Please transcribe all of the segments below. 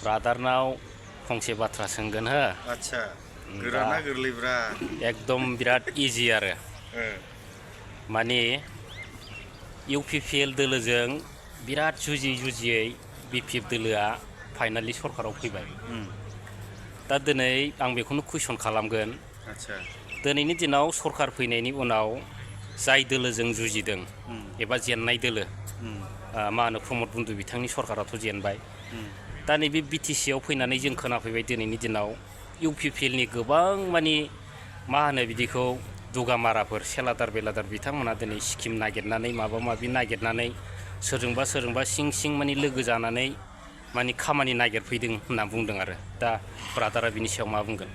ब्रादारनाव फंसे बाथ्रा सोंगोन हो। आच्छा गोराना गोरलैब्रा एकदम बिराद इजि आरो माने इउपिपिएल दोलोजों बिराद जुजियै बिपिएफ दोलोआ फाइनालि सरकाराव फैबाय। दा दिनै आं बेखौनो कुइसन खालामगोन। आच्छा दिनैनि दिनाव सरकार फैनायनि उनाव जाय दोलोजों जुजिदों एबा जेननाय दोलो मा होनो प्रमद बन्दु बिथांनि सरकाराथ' जेनबाय। दा नैबे बिटिसिआव फैनानै जों खोनाफैबाय दिनैनि दिनाव इउपिपिएलनि गोबां माने मा होनो बिदिखौ दुगामाराफोर सेलादार बेलादार बिथांमोना दिनै स्किम नागिरनानै माबा माबि नागिरनानै सोरजोंबा सिं माने लोगो जानानै माने खामानि नागिरफैदों होनना बुंदों आरो दा ब्रादारा बिनि सायाव मा बुंगोन?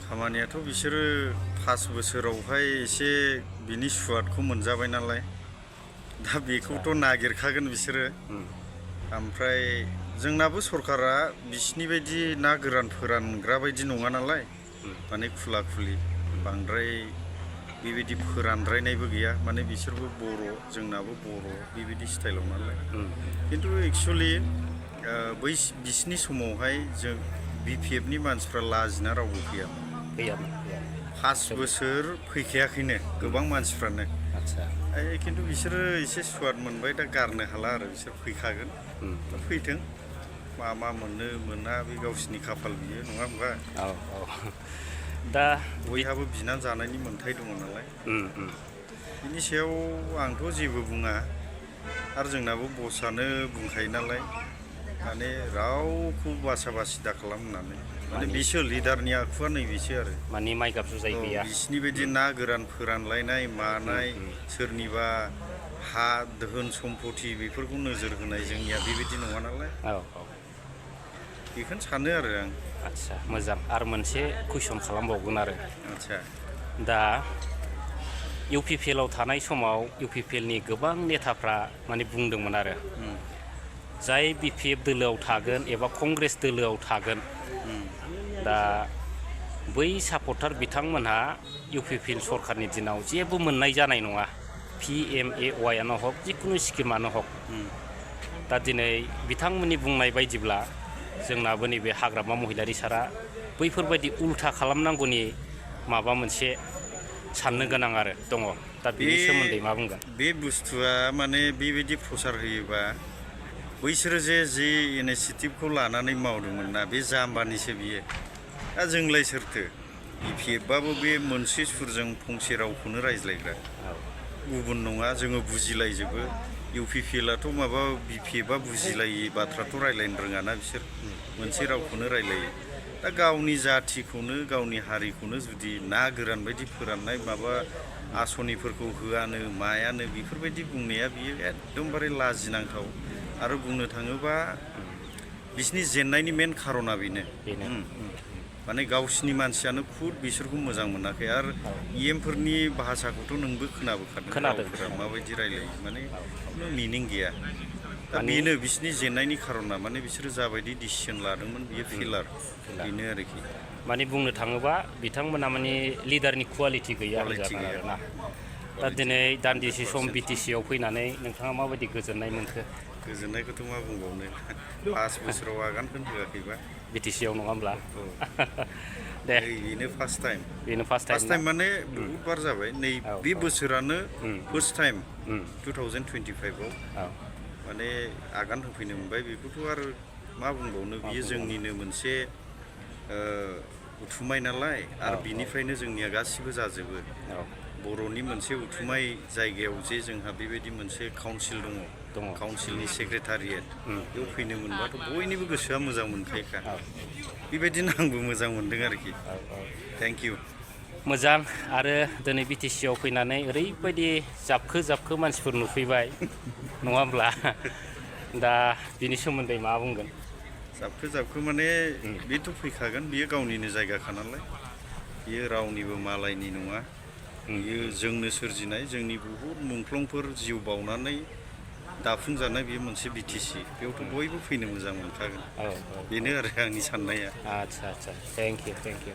खामानियाथ' बिसोरो 5 बोसोरावहाय एसे बिनि सुवादखौ मोनजाबाय नालाय दा बेखौथ' नागिरखागोन बिसोरो। ओमफ्राय जोंनाबो सरकारा बिसिनि बायदि ना गोरान फोरानग्रा बायदि नङा नालाय माने खुला खुलि बांद्राय बेबायदि फोरानद्रायनायबो गैया। माने बिसोरबो बर' जोंनाबो बर' बेबायदि स्टाइलाव नालाय खिन्थु एक्सुवेलि बै बिसिनि समावहाय जों बिपिएफनि मानसिफ्रा लाजिना रावबो फैयामोन। 5 बोसोर फैखायाखैनो गोबां मानसिफ्रानो। आच्छा खिन्थु बिसोरो एसे सुवाद मोनबाय दा गारनो हाला आरो बिसोर फैखागोन। फैथों मा मोनो मोना बे गावसिनि खाफाल बियो नङा होमबा? औ दा बयहाबो बिनानै जानायनि मोन्थाय दङ नालाय बिनि सायाव आंथ' जेबो बुङा आरो जोंनाबो बसआनो बुंखायो नालाय माने रावखौ बासा बासि दा खालाम होननानै। माने बिसो लिडारनि आखुआ नैबेसो आरो माने माइगाब जुजाय गैया। बिसिनि बायदि ना गोरान फोरानलायनाय मानाय सोरनिबा हा धोन सम्पति बेफोरखौ नोजोर होनाय जोंनिया बेबायदि नङा नालाय। बेखौनो सानो आरो आं। आच्छा मोजां आरो मोनसे कुइसन खालामबावगोन आरो आच्छा दा इउपिपिएलआव थानाय समाव इउपिपिएलनि गोबां नेताफ्रा माने बुंदोंमोन आरो जाय बिपिएफ दोलोआव थागोन एबा कंग्रेस दोलोआव थागोन दा बै सापर्टार बिथांमोनहा इउपिपिएल सरकारनि दिनाव जेबो मोननाय जानाय नङा। PMAYआनो हक जिखुनु स्किमानो हक। दा दिनै बिथांमोननि बुंनाय बायदिब्ला जोंनाबो नैबे हाग्रामा महिलारि सारा बैफोरबायदि उल्था खालामनांगौनि माबा मोनसे साननो गोनां आरो दङ। दा बेनि सोमोन्दै मा बुंगोन? बे बुस्थुआ माने बेबायदि प्रसार होयोबा बैसोरो जे इनिसियेटिभखौ लानानै मावदोंमोन ना बे जाम्बानिसो बियो। दा जोंलाय सोरथो बिपिएफबाबो बे मोनसे सुरजों फंसे रावखौनो रायज्लायग्रा गुबुन नङा जोङो बुजिलायजोबो। इउपिपिएलआथ' माबा बिपिएफआ बुजिलायि बाथ्राथ' रायज्लायनो रोङाना बिसोर मोनसे रावखौनो रायज्लायो। दा गावनि जाथिखौनो गावनि हारिखौनो जुदि ना गोरान बायदि फोराननाय माबा आसनिफोरखौ होआनो मायानो बेफोरबायदि बुंनाया बियो एकदमबारे लाजिनांथाव। आरो बुंनो थाङोबा बिसिनि जेननायनि मेन खार'ना बेनो माने गावसिनि मानसियानो खुद बिसोरखौ मोजां मोनाखै। आरो इएमफोरनि भाषाखौथ' नोंबो खोनाबोखादों माबायदि रायलायो माने खुनु मिनिं गैया। दा बेनो बिसिनि जेननायनि खार'ना माने बिसोरो जाबायदि डिसिसन लादोंमोन बियो फेलार बेनो आरोखि। माने बुंनो थाङोबा बिथांमोना माने लिडारनि कुवालिटि गैया आरोना। दा दिनै दान्दिसे सम बिटिसिआव फैनानै नोंथाङा माबायदि गोजोननाय मोनखो? गोजोननायखौथ' मा बुंबावनो 5 बोसोराव आगानखौनो होआखैबा बिटिसिआव नङा होमब्ला? दे बेनो फार्स्ट टाइम। बेनो फार्स्ट टाइम माने बहुद बार जाबाय नै बे बोसोरानो फार्स्ट टाइम 2025आव माने आगान होफैनो मोनबाय। बेखौथ' आरो मा बुंबावनो बियो जोंनिनो मोनसे उथुमाय नालाय आरो बिनिफ्रायनो जोंनिया गासिबो जाजोबो। बर'नि मोनसे उथुमाय जायगायाव जे जोंहा बेबायदि मोनसे काउन्सिल दङ काउन्सिलनि सेक्रेटारियेट बेयाव फैनो मोनबाथ' बयनिबो गोसोआ मोजां मोनखायोखा। बेबायदिनो आंबो मोजां मोनदों आरोखि। Thank you. मोजां आरो दिनै बिटिसिआव फैनानै ओरैबायदि जाबखो मानसिफोर नुफैबाय नङा होमब्ला? दा बिनि सोमोन्दै मा बुंगोन? जाबखो माने बेथ' फैखागोन बियो गावनिनो जायगाखा नालाय बियो रावनिबो मालायनि नङा। बियो जोंनो सोरजिनाय जोंनि बहुद मुंख्लंफोर जिउ बाउनानै दाफुंजानाय बेयो मोनसे बिटिसि बेयावथ' बयबो फैनो मोजां मोनखागोन। बेनो आरो आंनि साननाया। आच्छा थेंक इउ।